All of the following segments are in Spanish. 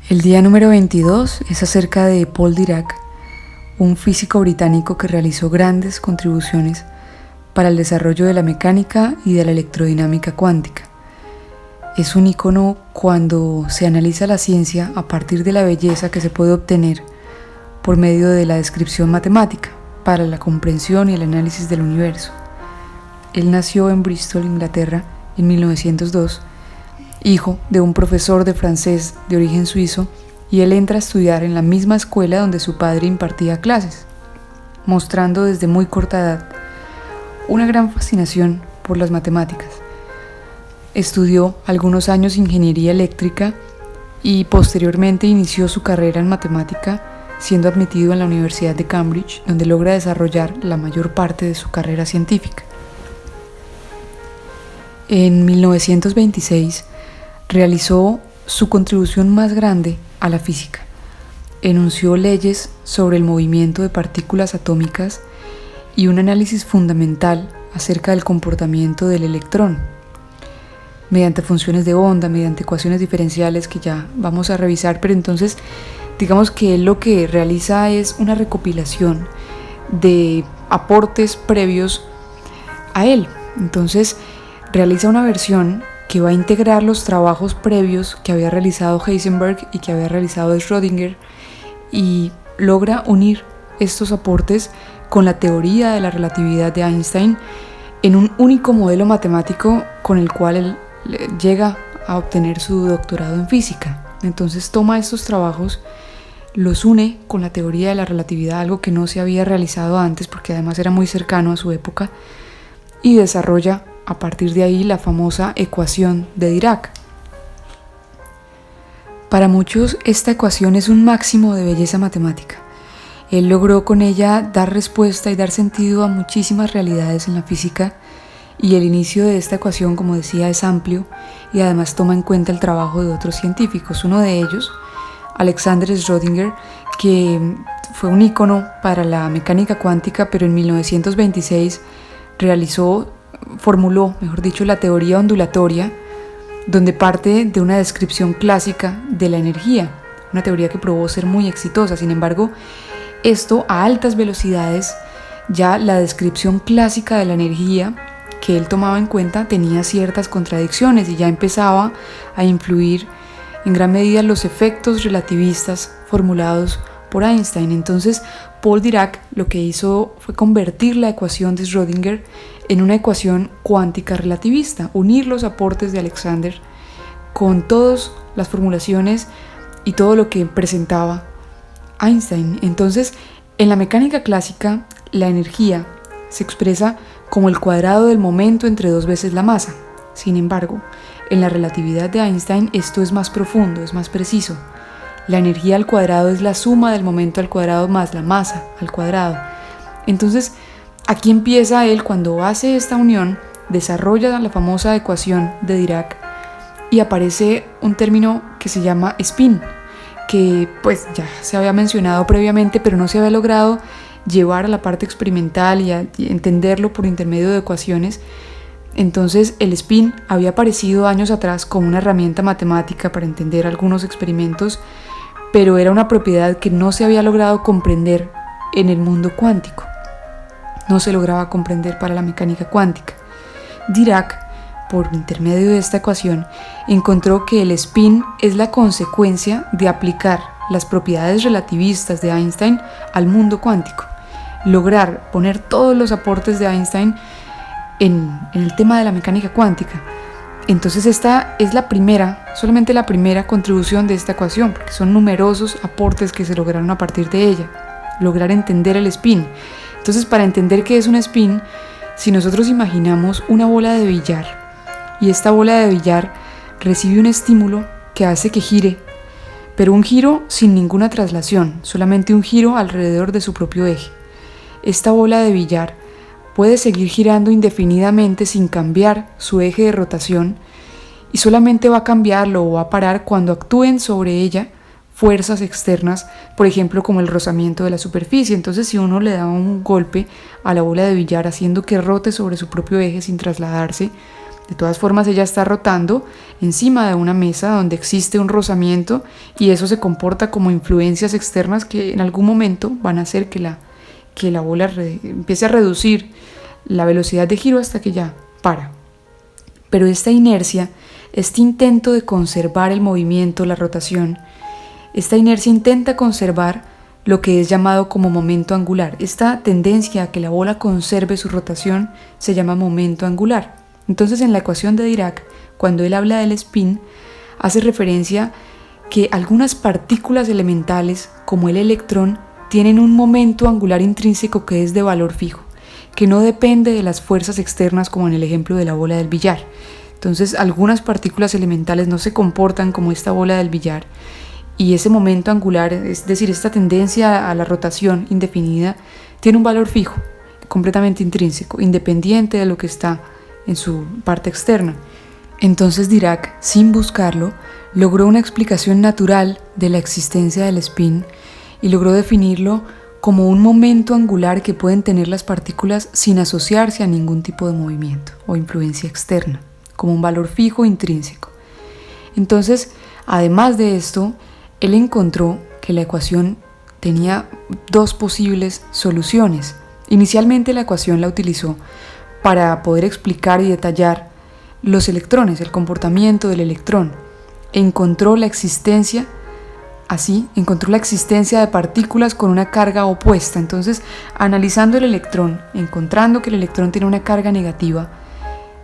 El día número 22 es acerca de Paul Dirac, un físico británico que realizó grandes contribuciones para el desarrollo de la mecánica y de la electrodinámica cuántica. Es un icono cuando se analiza la ciencia a partir de la belleza que se puede obtener por medio de la descripción matemática para la comprensión y el análisis del universo. Él nació en Bristol, Inglaterra, en 1902, hijo de un profesor de francés de origen suizo, y él entra a estudiar en la misma escuela donde su padre impartía clases, mostrando desde muy corta edad una gran fascinación por las matemáticas. Estudió algunos años ingeniería eléctrica y posteriormente inició su carrera en matemática, siendo admitido en la Universidad de Cambridge, donde logra desarrollar la mayor parte de su carrera científica. En 1926 realizó su contribución más grande a la física. Enunció leyes sobre el movimiento de partículas atómicas y un análisis fundamental acerca del comportamiento del electrón, mediante funciones de onda, mediante ecuaciones diferenciales que ya vamos a revisar, pero entonces digamos que él lo que realiza es una recopilación de aportes previos a él. Entonces realiza una versión que va a integrar los trabajos previos que había realizado Heisenberg y que había realizado Schrödinger, y logra unir estos aportes con la teoría de la relatividad de Einstein en un único modelo matemático con el cual él llega a obtener su doctorado en física. Entonces toma estos trabajos, los une con la teoría de la relatividad, algo que no se había realizado antes porque además era muy cercano a su época, y desarrolla a partir de ahí la famosa ecuación de Dirac. Para muchos esta ecuación es un máximo de belleza matemática. Él logró con ella dar respuesta y dar sentido a muchísimas realidades en la física, y el inicio de esta ecuación, como decía, es amplio y además toma en cuenta el trabajo de otros científicos. Uno de ellos, Alexander Schrödinger, que fue un ícono para la mecánica cuántica, pero en 1926 formuló la teoría ondulatoria, donde parte de una descripción clásica de la energía, una teoría que probó ser muy exitosa. Sin embargo, esto a altas velocidades, ya la descripción clásica de la energía que él tomaba en cuenta tenía ciertas contradicciones y ya empezaba a influir en gran medida los efectos relativistas formulados por Einstein. Entonces, Paul Dirac lo que hizo fue convertir la ecuación de Schrödinger en una ecuación cuántica relativista, unir los aportes de Alexander con todas las formulaciones y todo lo que presentaba Einstein. Entonces, en la mecánica clásica, la energía se expresa como el cuadrado del momento entre 2 veces la masa. Sin embargo, en la relatividad de Einstein esto es más profundo, es más preciso. La energía al cuadrado es la suma del momento al cuadrado más la masa al cuadrado. Entonces, aquí empieza él, cuando hace esta unión, desarrolla la famosa ecuación de Dirac y aparece un término que se llama spin, que pues ya se había mencionado previamente, pero no se había logrado llevar a la parte experimental y entenderlo por intermedio de ecuaciones. Entonces el spin había aparecido años atrás como una herramienta matemática para entender algunos experimentos, pero era una propiedad que no se había logrado comprender en el mundo cuántico. No se lograba comprender para la mecánica cuántica. Dirac, por intermedio de esta ecuación, encontró que el spin es la consecuencia de aplicar las propiedades relativistas de Einstein al mundo cuántico. Lograr poner todos los aportes de Einstein en el tema de la mecánica cuántica. Entonces esta es solamente la primera contribución de esta ecuación, porque son numerosos aportes que se lograron a partir de ella. Lograr entender el spin. Entonces, para entender qué es un spin, si nosotros imaginamos una bola de billar, y esta bola de billar recibe un estímulo que hace que gire, pero un giro sin ninguna traslación, solamente un giro alrededor de su propio eje. Esta bola de billar puede seguir girando indefinidamente sin cambiar su eje de rotación, y solamente va a cambiarlo o va a parar cuando actúen sobre ella fuerzas externas, por ejemplo como el rozamiento de la superficie. Entonces, si uno le da un golpe a la bola de billar haciendo que rote sobre su propio eje sin trasladarse, De todas formas, ella está rotando encima de una mesa donde existe un rozamiento y eso se comporta como influencias externas que en algún momento van a hacer que la bola empiece a reducir la velocidad de giro hasta que ya para. Pero esta inercia, este intento de conservar el movimiento, la rotación, esta inercia intenta conservar lo que es llamado como momento angular. Esta tendencia a que la bola conserve su rotación se llama momento angular. Entonces, en la ecuación de Dirac, cuando él habla del spin, hace referencia que algunas partículas elementales, como el electrón, tienen un momento angular intrínseco que es de valor fijo, que no depende de las fuerzas externas como en el ejemplo de la bola del billar. Entonces, algunas partículas elementales no se comportan como esta bola del billar y ese momento angular, es decir, esta tendencia a la rotación indefinida, tiene un valor fijo, completamente intrínseco, independiente de lo que está en su parte externa. Entonces Dirac, sin buscarlo, logró una explicación natural de la existencia del spin y logró definirlo como un momento angular que pueden tener las partículas sin asociarse a ningún tipo de movimiento o influencia externa, como un valor fijo intrínseco. Entonces, además de esto, él encontró que la ecuación tenía dos posibles soluciones. Inicialmente la ecuación la utilizó para poder explicar y detallar los electrones, el comportamiento del electrón. Encontró la existencia de partículas con una carga opuesta. Entonces, analizando el electrón, encontrando que el electrón tiene una carga negativa,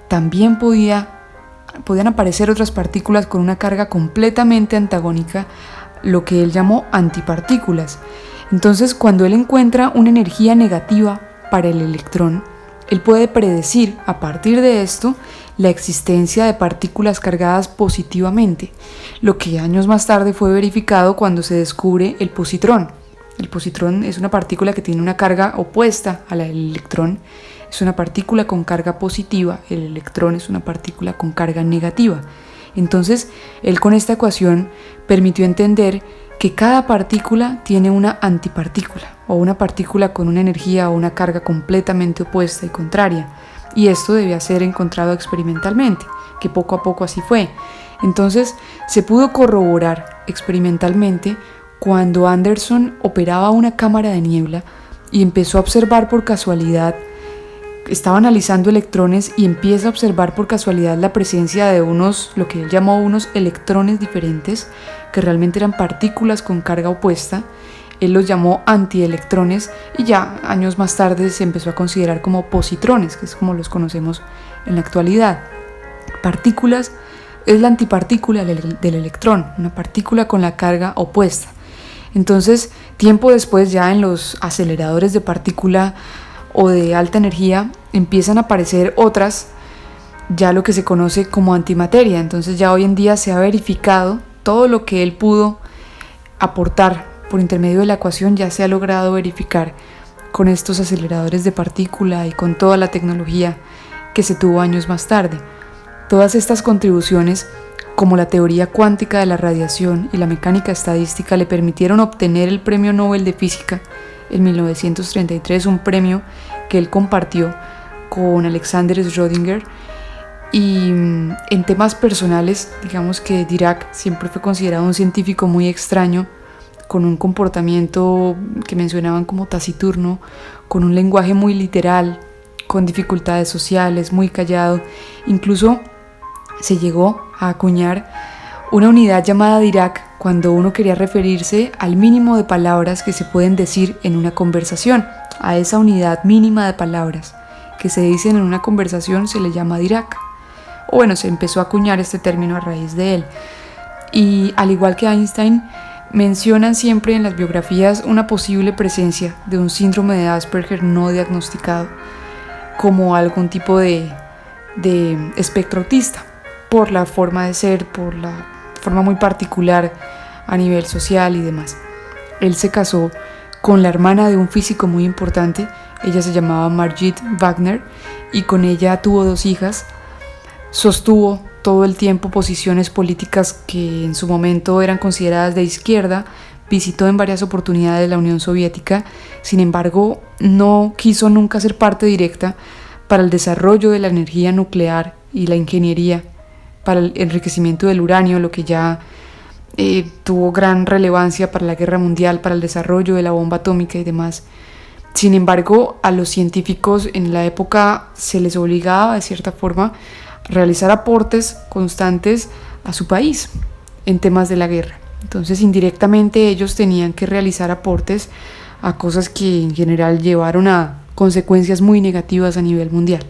también podían aparecer otras partículas con una carga completamente antagónica, lo que él llamó antipartículas. Entonces, cuando él encuentra una energía negativa para el electrón, él puede predecir a partir de esto la existencia de partículas cargadas positivamente, lo que años más tarde fue verificado cuando se descubre el positrón. El positrón es una partícula que tiene una carga opuesta a la del electrón, es una partícula con carga positiva, el electrón es una partícula con carga negativa. Entonces, él con esta ecuación permitió entender que cada partícula tiene una antipartícula o una partícula con una energía o una carga completamente opuesta y contraria. Y esto debía ser encontrado experimentalmente, que poco a poco así fue. Entonces, se pudo corroborar experimentalmente cuando Anderson operaba una cámara de niebla y empezó a observar por casualidad. Estaba analizando electrones y empieza a observar por casualidad la presencia de lo que él llamó unos electrones diferentes, que realmente eran partículas con carga opuesta. Él los llamó antielectrones y ya años más tarde se empezó a considerar como positrones, que es como los conocemos en la actualidad. Partículas es la antipartícula del electrón, una partícula con la carga opuesta. Entonces, tiempo después, ya en los aceleradores de partícula o de alta energía, empiezan a aparecer otras, ya lo que se conoce como antimateria. Entonces ya hoy en día se ha verificado todo lo que él pudo aportar por intermedio de la ecuación, ya se ha logrado verificar con estos aceleradores de partícula y con toda la tecnología que se tuvo años más tarde. Todas estas contribuciones, como la teoría cuántica de la radiación y la mecánica estadística, le permitieron obtener el Premio Nobel de Física en 1933, un premio que él compartió con Alexander Schrödinger. Y en temas personales, digamos que Dirac siempre fue considerado un científico muy extraño, con un comportamiento que mencionaban como taciturno, con un lenguaje muy literal, con dificultades sociales, muy callado. Incluso se llegó a acuñar una unidad llamada Dirac cuando uno quería referirse al mínimo de palabras que se pueden decir en una conversación. A esa unidad mínima de palabras que se dicen en una conversación se le llama Dirac. O bueno, se empezó a acuñar este término a raíz de él. Y al igual que Einstein, mencionan siempre en las biografías una posible presencia de un síndrome de Asperger no diagnosticado como algún tipo de espectro autista, por la forma de ser, por la forma muy particular a nivel social y demás. Él se casó con la hermana de un físico muy importante, ella se llamaba Margit Wagner, y con ella tuvo 2 hijas. Sostuvo todo el tiempo posiciones políticas que en su momento eran consideradas de izquierda, visitó en varias oportunidades la Unión Soviética, sin embargo no quiso nunca ser parte directa para el desarrollo de la energía nuclear y la ingeniería, para el enriquecimiento del uranio, lo que ya tuvo gran relevancia para la guerra mundial, para el desarrollo de la bomba atómica y demás. Sin embargo, a los científicos en la época se les obligaba de cierta forma a realizar aportes constantes a su país en temas de la guerra. Entonces, indirectamente ellos tenían que realizar aportes a cosas que en general llevaron a consecuencias muy negativas a nivel mundial.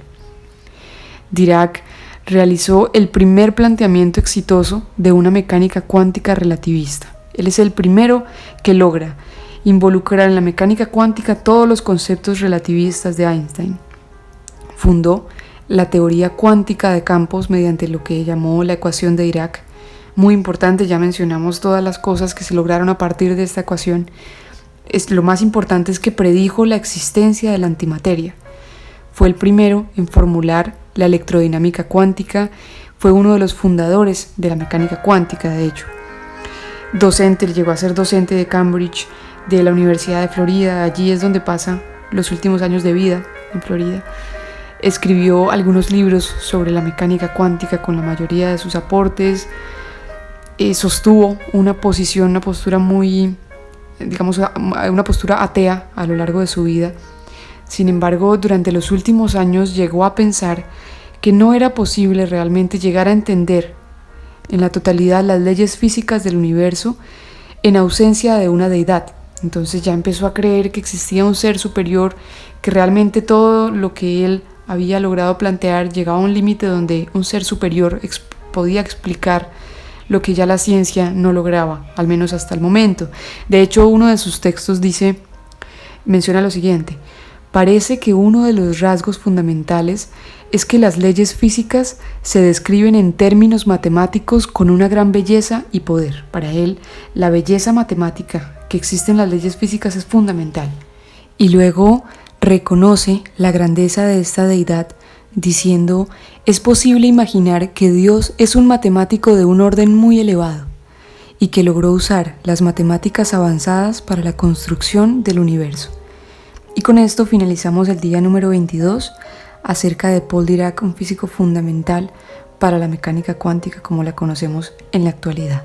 Dirac realizó el primer planteamiento exitoso de una mecánica cuántica relativista. Él es el primero que logra involucrar en la mecánica cuántica todos los conceptos relativistas de Einstein. Fundó la teoría cuántica de campos mediante lo que llamó la ecuación de Dirac. Muy importante, ya mencionamos todas las cosas que se lograron a partir de esta ecuación. Lo más importante es que predijo la existencia de la antimateria. Fue el primero en formular la electrodinámica cuántica, fue uno de los fundadores de la mecánica cuántica, de hecho. Llegó a ser docente de Cambridge, de la Universidad de Florida, allí es donde pasa los últimos años de vida, en Florida. Escribió algunos libros sobre la mecánica cuántica con la mayoría de sus aportes. Sostuvo una postura muy, una postura atea a lo largo de su vida. Sin embargo, durante los últimos años llegó a pensar que no era posible realmente llegar a entender en la totalidad las leyes físicas del universo en ausencia de una deidad. Entonces ya empezó a creer que existía un ser superior, que realmente todo lo que él había logrado plantear llegaba a un límite donde un ser superior podía explicar lo que ya la ciencia no lograba, al menos hasta el momento. De hecho, uno de sus textos menciona lo siguiente: parece que uno de los rasgos fundamentales es que las leyes físicas se describen en términos matemáticos con una gran belleza y poder. Para él, la belleza matemática que existe en las leyes físicas es fundamental. Y luego reconoce la grandeza de esta deidad diciendo: es posible imaginar que Dios es un matemático de un orden muy elevado y que logró usar las matemáticas avanzadas para la construcción del universo. Y con esto finalizamos el día número 22 acerca de Paul Dirac, un físico fundamental para la mecánica cuántica como la conocemos en la actualidad.